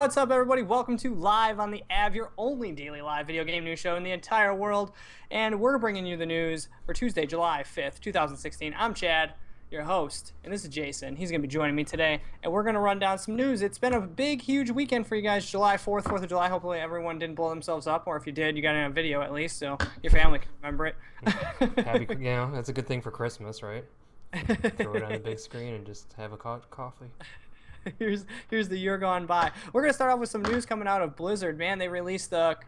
What's up, everybody? Welcome to Live on the Av, your only daily live video game news show in the entire world. And we're bringing you the news for Tuesday, July 5th, 2016. I'm Chad, your host, and this is Jason. He's going to be joining me today, and we're going to run down some news. It's been a big, huge weekend for you guys. July 4th, 4th of July. Hopefully everyone didn't blow themselves up, or if you did, you got it on video at least, so your family can remember it. That's a good thing for Christmas, right? Throw it on the big screen and just have a coffee. Here's the year gone by. We're gonna start off with some news coming out of Blizzard. Man, they released the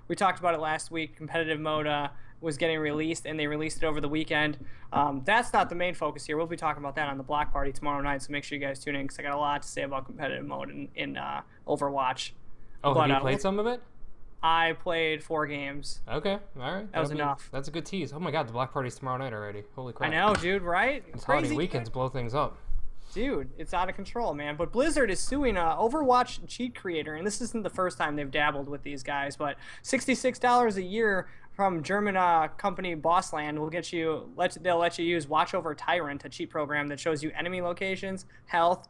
we talked about it last week. Competitive mode was getting released, and they released it over the weekend. That's not the main focus here. We'll be talking about that on the block party tomorrow night. So make sure you guys tune in because I got a lot to say about competitive mode in Overwatch. Oh, have you played some of it? I played 4 games. Okay, all right. That was enough. That's a good tease. Oh my God, the block party's tomorrow night already. Holy crap! I know, dude. Right? These holiday weekends blow things up. Dude, it's out of control, man. But Blizzard is suing Overwatch cheat creator, and this isn't the first time they've dabbled with these guys, but $66 a year from German company Bossland will get you. They'll let you use Watch Over Tyrant, a cheat program that shows you enemy locations, health,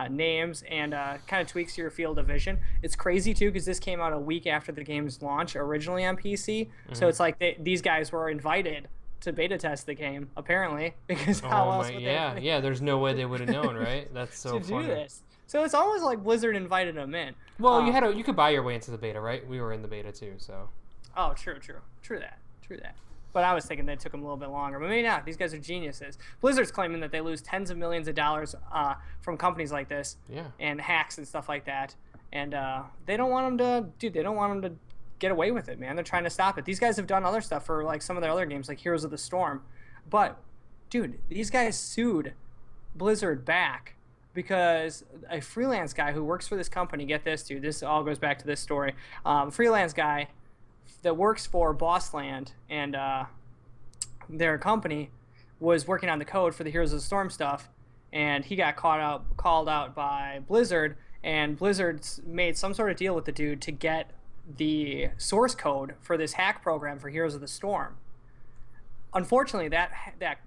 names, and kind of tweaks your field of vision. It's crazy too because this came out a week after the game's launch originally on PC, so it's like these guys were invited to beta test the game, apparently, because how else would they? Yeah, there's no way they would have known, right? That's so funny. Do this. So it's almost like Blizzard invited them in. Well, you could buy your way into the beta, right? We were in the beta too, so. Oh, true that. But I was thinking they took them a little bit longer, but maybe not. These guys are geniuses. Blizzard's claiming that they lose tens of millions of dollars from companies like this, and hacks and stuff like that, and they don't want them to, They don't want them to get away with it, man. They're trying to stop it. These guys have done other stuff for like some of their other games, like Heroes of the Storm. But, dude, these guys sued Blizzard back because a freelance guy who works for this company, get this, dude, this all goes back to this story. Freelance guy that works for Bossland and their company was working on the code for the Heroes of the Storm stuff, and he got called out by Blizzard, and Blizzard made some sort of deal with the dude to get the source code for this hack program for Heroes of the Storm. Unfortunately, that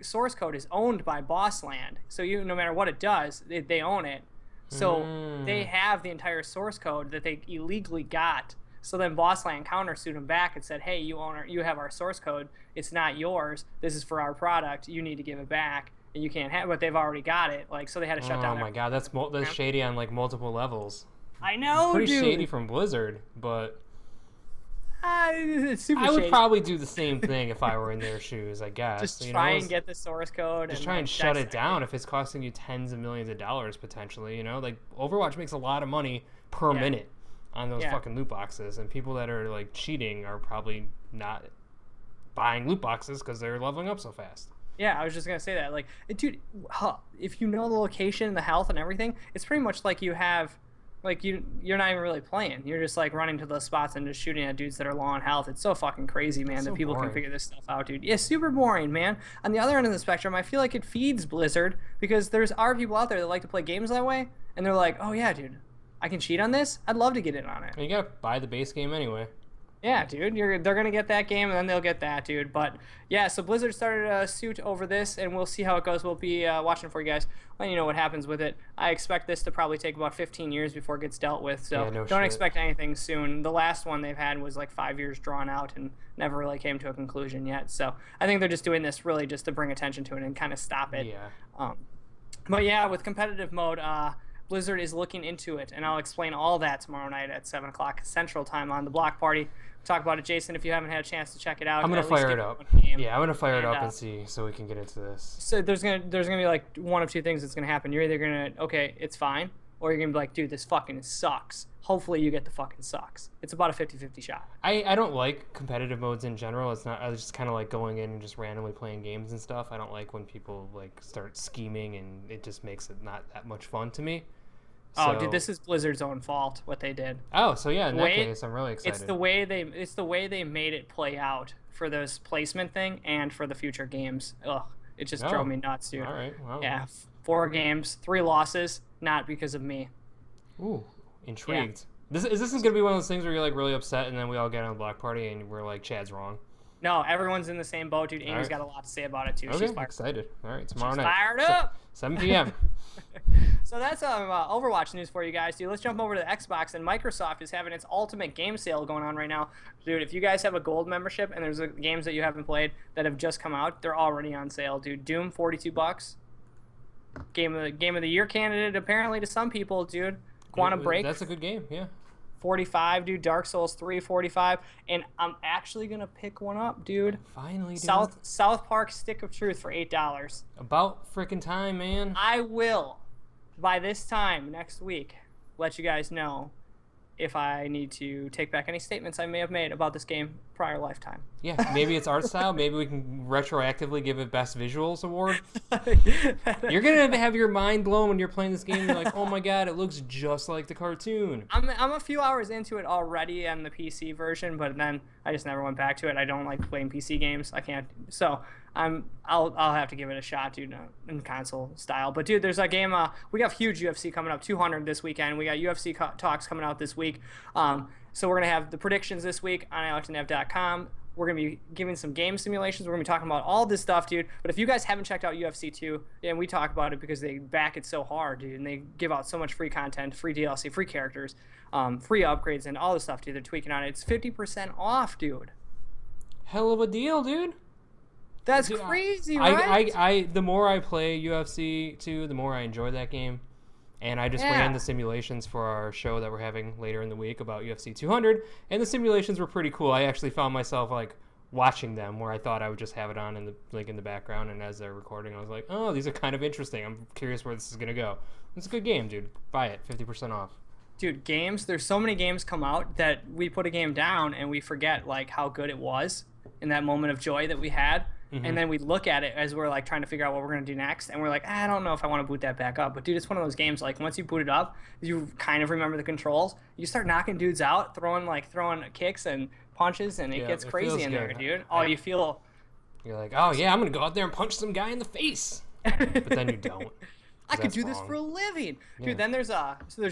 source code is owned by Bossland, so no matter what it does, they own it. So they have the entire source code that they illegally got. So then Bossland countersued them back and said, "Hey, you have our source code. It's not yours. This is for our product. You need to give it back, and you can't have." But they've already got it, so they had to shut down. Oh my God, that's shady on like multiple levels. I know, pretty dude. Shady from Blizzard, but. It's super I would shady. probably do the same thing if I were in their shoes, I guess. Just try and get the source code. Just try and shut it down if it's costing you tens of millions of dollars potentially, Like Overwatch makes a lot of money per minute on those fucking loot boxes, and people that are like cheating are probably not buying loot boxes because they're leveling up so fast. Yeah, I was just gonna say that. Like, dude, if you know the location, the health, and everything, it's pretty much like you have. Like, you're not even really playing. You're just, like, running to those spots and just shooting at dudes that are low on health. It's so fucking crazy, man, that people can figure this stuff out, dude. Yeah, super boring, man. On the other end of the spectrum, I feel like it feeds Blizzard because are people out there that like to play games that way, and they're like, oh, yeah, dude, I can cheat on this? I'd love to get in on it. You gotta buy the base game anyway. Yeah, dude, they're going to get that game, and then they'll get that, dude. But, yeah, so Blizzard started a suit over this, and we'll see how it goes. We'll be watching for you guys, letting you know what happens with it. I expect this to probably take about 15 years before it gets dealt with, so don't expect anything soon. The last one they've had was like 5 years drawn out and never really came to a conclusion yet. So I think they're just doing this really just to bring attention to it and kind of stop it. Yeah. But, yeah, with competitive mode, Blizzard is looking into it, and I'll explain all that tomorrow night at 7 o'clock Central Time on the block party. Talk about it, Jason, if you haven't had a chance to check it out. I'm gonna fire it up. Yeah, I'm gonna fire it up and see so we can get into this. So there's gonna be like one of two things that's gonna happen. You're either gonna it's fine, or you're gonna be like, dude, this fucking sucks. Hopefully you get the fucking sucks. It's about a 50-50 shot. I don't like competitive modes in general. It's not. I was just kind of like going in and just randomly playing games and stuff. I don't like when people like start scheming and it just makes it not that much fun to me. Oh, dude, this is Blizzard's own fault, what they did. Oh, so yeah, in that case, I'm really excited. It's the way they made it play out for this placement thing and for the future games. Ugh, it just drove me nuts, dude. All right, wow. Yeah, 4 games, 3 losses, not because of me. Ooh, intrigued. Yeah. Is this going to be one of those things where you're like really upset and then we all get on a block party and we're like, Chad's wrong? No, everyone's in the same boat, dude. Amy's got a lot to say about it too. Okay, she's excited. All right, tomorrow night. Fired up. 7 p.m. So that's Overwatch news for you guys, dude. Let's jump over to the Xbox, and Microsoft is having its ultimate game sale going on right now, dude. If you guys have a gold membership and there's games that you haven't played that have just come out, they're already on sale, dude. Doom, $42. Game of the year candidate apparently to some people, dude. Quantum Break. That's a good game, yeah. 45, dude. Dark Souls 3, 45. And I'm actually gonna pick one up, dude. Finally, dude. South Park Stick of Truth for $8. About freaking time, man. I will, by this time next week, let you guys know if I need to take back any statements I may have made about this game prior lifetime. Yeah, maybe it's art style. Maybe we can retroactively give it Best Visuals Award. You're going to have your mind blown when you're playing this game. You're like, oh my god, it looks just like the cartoon. I'm a few hours into it already on the PC version, but then I just never went back to it. I don't like playing PC games. I can't. So I'll have to give it a shot, dude, in console style. But dude, there's a game. We got huge UFC coming up, 200 this weekend. We got UFC talks coming out this week. So we're gonna have the predictions this week on allerton.com. We're going to be giving some game simulations. We're going to be talking about all this stuff, dude. But if you guys haven't checked out UFC 2, and we talk about it because they back it so hard, dude, and they give out so much free content, free DLC, free characters, free upgrades, and all this stuff, dude. They're tweaking on it. It's 50% off, dude. Hell of a deal, dude. That's crazy, right? The more I play UFC 2, the more I enjoy that game. And I just ran the simulations for our show that we're having later in the week about UFC 200, and the simulations were pretty cool. I actually found myself like watching them, where I thought I would just have it on in the background, and as they're recording, I was like, oh, these are kind of interesting. I'm curious where this is gonna go. It's a good game, dude. Buy it, 50% off. Dude, games. There's so many games come out that we put a game down and we forget like how good it was in that moment of joy that we had. Mm-hmm. And then we look at it as we're like trying to figure out what we're going to do next. And we're like, I don't know if I want to boot that back up. But dude, it's one of those games, like once you boot it up, you kind of remember the controls. You start knocking dudes out, throwing kicks and punches, and it gets crazy in there, dude. Oh, you're like, oh yeah, I'm going to go out there and punch some guy in the face. But then you don't. I could do this for a living. Dude, then there's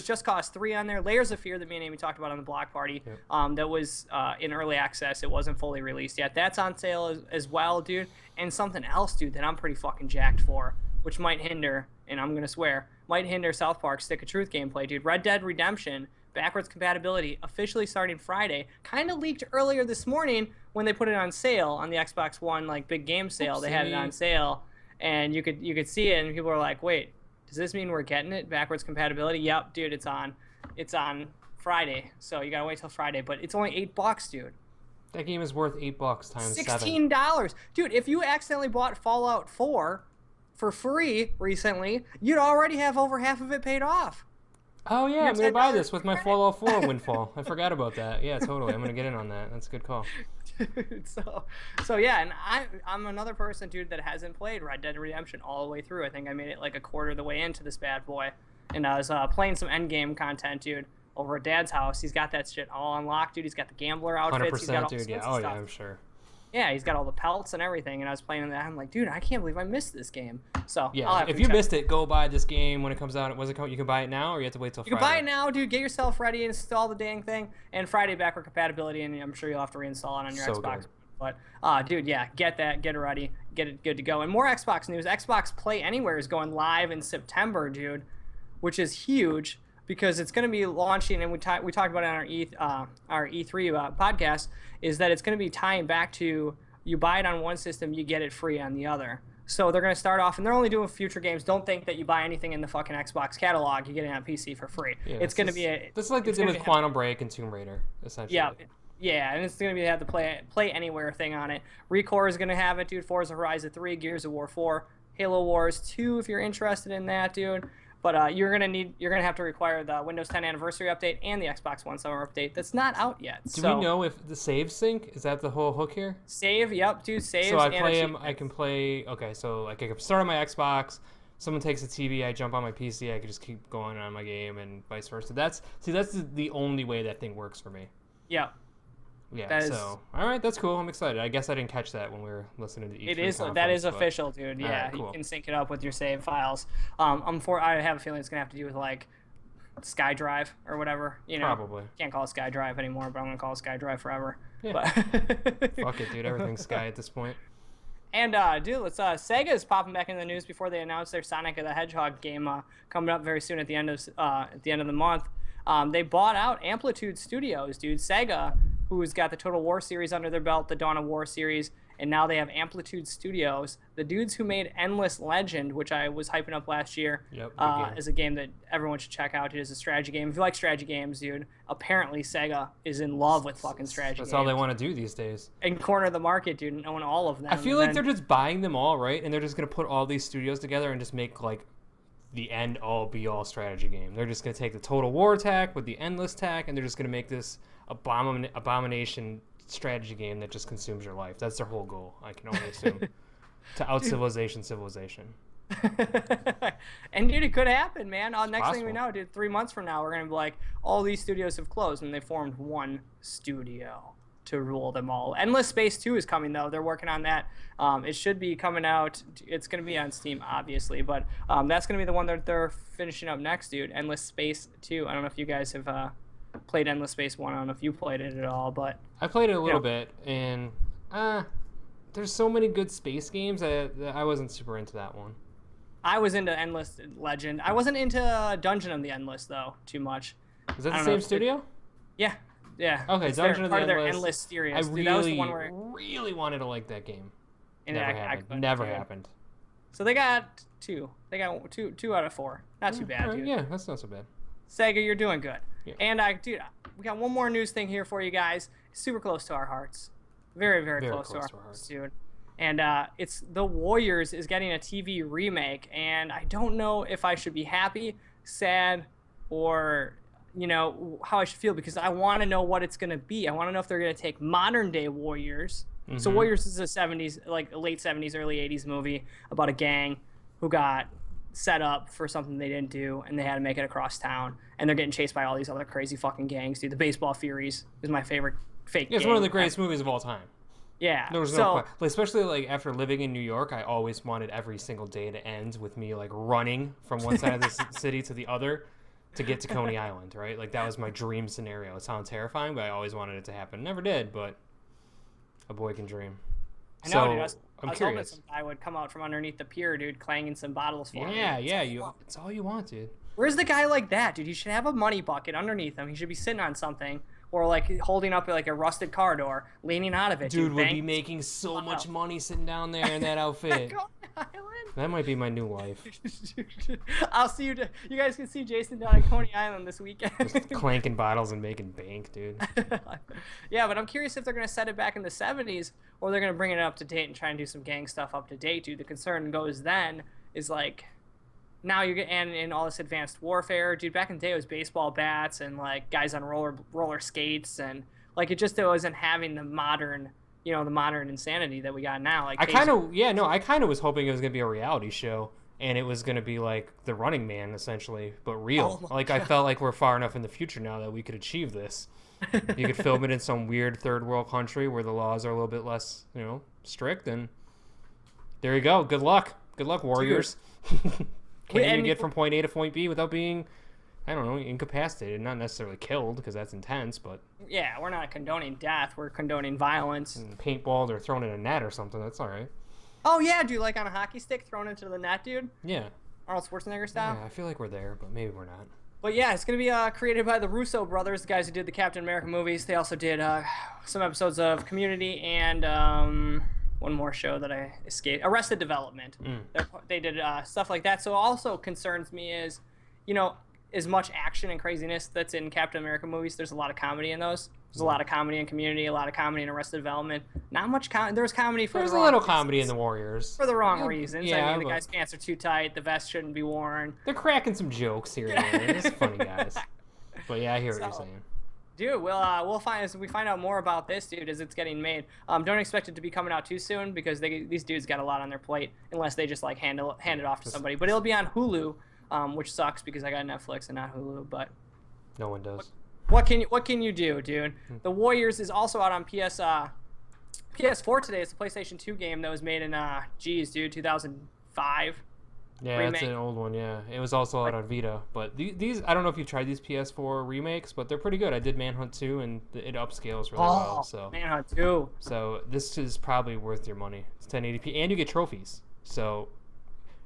Just Cause 3 on there. Layers of Fear that me and Amy talked about on the block party. Yep. That was in early access. It wasn't fully released yet. That's on sale as well, dude. And something else, dude, that I'm pretty fucking jacked for, which might hinder, and I'm going to swear, might hinder South Park Stick of Truth gameplay, dude. Red Dead Redemption, backwards compatibility, officially starting Friday. Kind of leaked earlier this morning when they put it on sale on the Xbox One, like big game sale. Oopsie. They had it on sale, and you could see it, and people were like, wait, does this mean we're getting it? Backwards compatibility? Yep, dude, it's on Friday. So you gotta wait till Friday, but it's only $8, dude. That game is worth $8 times $16. 7. Dude, if you accidentally bought Fallout 4 for free recently, you'd already have over half of it paid off. Oh yeah, I'm gonna buy this with my Fallout 4 windfall. I forgot about that. Yeah, totally. I'm gonna get in on that. That's a good call. Dude, so yeah, and I'm another person, dude, that hasn't played Red Dead Redemption all the way through. I think I made it like a quarter of the way into this bad boy, and I was playing some endgame content, dude, over at Dad's house. He's got that shit all unlocked, dude. He's got the gambler outfits. 100%, he's got all dude. Yeah, stuff. yeah, I'm sure. Yeah, he's got all the pelts and everything, and I was playing that. I'm like, dude, I can't believe I missed this game. So yeah, if you missed it, go buy this game when it comes out. You can buy it now, or you have to wait till Friday? You can buy it now, dude. Get yourself ready, install the dang thing, and Friday backward compatibility, and I'm sure you'll have to reinstall it on your Xbox. Good. But dude, yeah, get that, get it ready, get it good to go. And more Xbox news. Xbox Play Anywhere is going live in September, dude, which is huge because it's going to be launching, and we talked about it on our E3 podcast, is that it's going to be tying back to you buy it on one system, you get it free on the other. So they're going to start off, and they're only doing future games. Don't think that you buy anything in the fucking Xbox catalog, you get it on PC for free. Yeah, it's going to be this is like they did with Quantum Break and Tomb Raider, essentially. Yeah, and it's going to have the play anywhere thing on it. Recore is going to have it, dude. Forza Horizon 3, Gears of War 4, Halo Wars 2 if you're interested in that, dude. But you're gonna have to require the Windows 10 anniversary update and the Xbox One summer update. That's not out yet. Do we know if the save sync is that the whole hook here? Save, yep, dude. Saves. So I can play. Okay, so like I can start on my Xbox. Someone takes a TV, I jump on my PC. I can just keep going on my game and vice versa. That's the only way that thing works for me. Yeah. Yeah, all right, that's cool. I'm excited. I guess I didn't catch that when we were listening to E3 that is official, dude. Yeah, right, cool. You can sync it up with your save files. I have a feeling it's gonna have to do with like SkyDrive or whatever. Probably. Can't call it SkyDrive anymore, but I'm gonna call it SkyDrive forever. Yeah. But fuck it, dude. Everything's Sky at this point. And dude, Sega is popping back in the news before they announced their Sonic the Hedgehog game coming up very soon at the end of the month. They bought out Amplitude Studios, dude. Sega, who's got the Total War series under their belt, the Dawn of War series, and now they have Amplitude Studios, the dudes who made Endless Legend, which I was hyping up last year, is a game that everyone should check out. It is a strategy game. If you like strategy games, dude, apparently Sega is in love with fucking strategy games. That's all they want to do these days. And corner the market, dude, and own all of them. I feel like they're just buying them all, right? And they're just going to put all these studios together and just make, like, the end-all, be-all strategy game. They're just going to take the Total War tack with the Endless tack, and they're just going to make this abomination strategy game that just consumes your life. That's their whole goal, I can only assume. To out-civilization. And dude, it could happen, man. Next possible. thing we know, dude, 3 months from now, we're going to be like, all these studios have closed, and they formed one studio to rule them all. Endless Space 2 is coming, though. They're working on that. It should be coming out. It's going to be on Steam, obviously, but that's going to be the one that they're finishing up next, dude. Endless Space 2. I don't know if you guys have played Endless Space 1. I don't know if you played it at all, but I played it a little bit, and there's so many good space games that I wasn't super into that one. I was into Endless Legend. I wasn't into Dungeon of the Endless, though, too much. Is that the same studio? Yeah. Okay, it's Dungeon of the their Endless. Endless series. I Dude, that was the one where really wanted to like that game. And Never happened. So they got 2. They got two out of 4. Not too bad, dude. Yeah, that's not so bad. Sega, you're doing good. Yeah. And dude, we got one more news thing here for you guys. Super close to our hearts. Very, very close to our hearts, dude. And it's The Warriors is getting a TV remake, and I don't know if I should be happy, sad, or how I should feel, because I want to know what it's going to be. I want to know if they're going to take modern day Warriors. Mm-hmm. So Warriors is a 70s, like late 70s, early 80s movie about a gang who got set up for something they didn't do, and they had to make it across town, and they're getting chased by all these other crazy fucking gangs, dude. The Baseball Furies is my favorite fake It's one of the greatest movies of all time. Yeah. There was no especially like after living in New York, I always wanted every single day to end with me like running from one side of the city to the other to get to Coney Island, right? Like that was my dream scenario. It sounds terrifying, but I always wanted it to happen. Never did, but a boy can dream. I know, dude. I'm curious. Hoping some guy would come out from underneath the pier, dude, clanging some bottles for me. Yeah. It's all you want, dude. Where's the guy like that, dude? He should have a money bucket underneath him. He should be sitting on something, or like holding up like a rusted car door, leaning out of it. Dude would be making so much money sitting down there in that outfit. That might be my new life. I'll see you. You guys can see Jason down at Coney Island this weekend. Just clanking bottles and making bank, dude. Yeah, but I'm curious if they're going to set it back in the 70s, or they're going to bring it up to date and try and do some gang stuff up to date, dude. The concern goes then is like, now you're getting in all this advanced warfare, dude. Back in the day, it was baseball bats and like guys on roller skates, and like it wasn't having the modern, the modern insanity that we got now. Like I kind of was hoping it was gonna be a reality show, and it was gonna be like The Running Man essentially, but real. I felt like we're far enough in the future now that we could achieve this. You could film it in some weird third world country where the laws are a little bit less, strict, and there you go. Good luck, Warriors. Can you get from point A to point B without being, I don't know, incapacitated? Not necessarily killed, because that's intense, but... Yeah, we're not condoning death. We're condoning violence. And paintballed or thrown in a net or something. That's all right. Oh, yeah, dude, like on a hockey stick thrown into the net, dude? Yeah. Arnold Schwarzenegger style? Yeah, I feel like we're there, but maybe we're not. But yeah, it's going to be created by the Russo brothers, the guys who did the Captain America movies. They also did some episodes of Community and... one more show that I escaped, Arrested Development. They did stuff like that. So also concerns me is, as much action and craziness that's in Captain America movies, there's a lot of comedy in those. There's a lot of comedy in Community, a lot of comedy in Arrested Development. Not much there's comedy for There's the wrong a little reasons. Comedy in the Warriors. For the wrong reasons. Yeah, I mean, the guy's pants are too tight, the vest shouldn't be worn. They're cracking some jokes here and there. It's funny guys. But yeah, I hear what you're saying. Dude, we'll find as we find out more about this, dude, as it's getting made. Don't expect it to be coming out too soon, because these dudes got a lot on their plate, unless they just like hand it off to somebody. But it'll be on Hulu, which sucks because I got Netflix and not Hulu. But no one does. What can you do, dude? The Warriors is also out on PS4 today. It's a PlayStation 2 game that was made in 2005. Yeah, remake. that's an old one. Yeah, it was also out on Vita. But these, I don't know if you tried these PS4 remakes, but they're pretty good. I did Manhunt 2, and it upscales really well. So Manhunt 2. So this is probably worth your money. It's 1080p, and you get trophies. So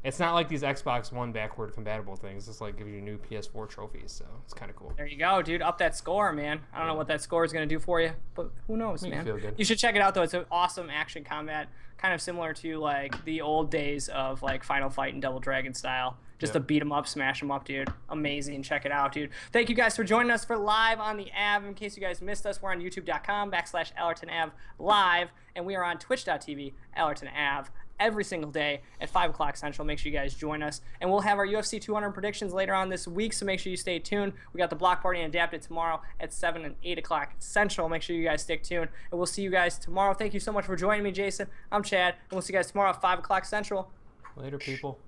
it's not like these Xbox One backward compatible things. It's like give you new PS4 trophies. So it's kind of cool. There you go, dude. Up that score, man. I don't know what that score is going to do for you, but who knows, Make man. you feel good. You should check it out, though. It's an awesome action combat, kind of similar to like the old days of like Final Fight and Double Dragon style. Just to beat them up, smash them up, dude. Amazing. Check it out, dude. Thank you guys for joining us for Live on the Av. In case you guys missed us, we're on youtube.com/AllertonAv live, and we are on twitch.tv, AllertonAv, every single day at 5 o'clock Central. Make sure you guys join us. And we'll have our UFC 200 predictions later on this week, so make sure you stay tuned. We got the Block Party and Adapted tomorrow at 7 and 8 o'clock Central. Make sure you guys stick tuned. And we'll see you guys tomorrow. Thank you so much for joining me, Jason. I'm Chad. And we'll see you guys tomorrow at 5 o'clock Central. Later, people.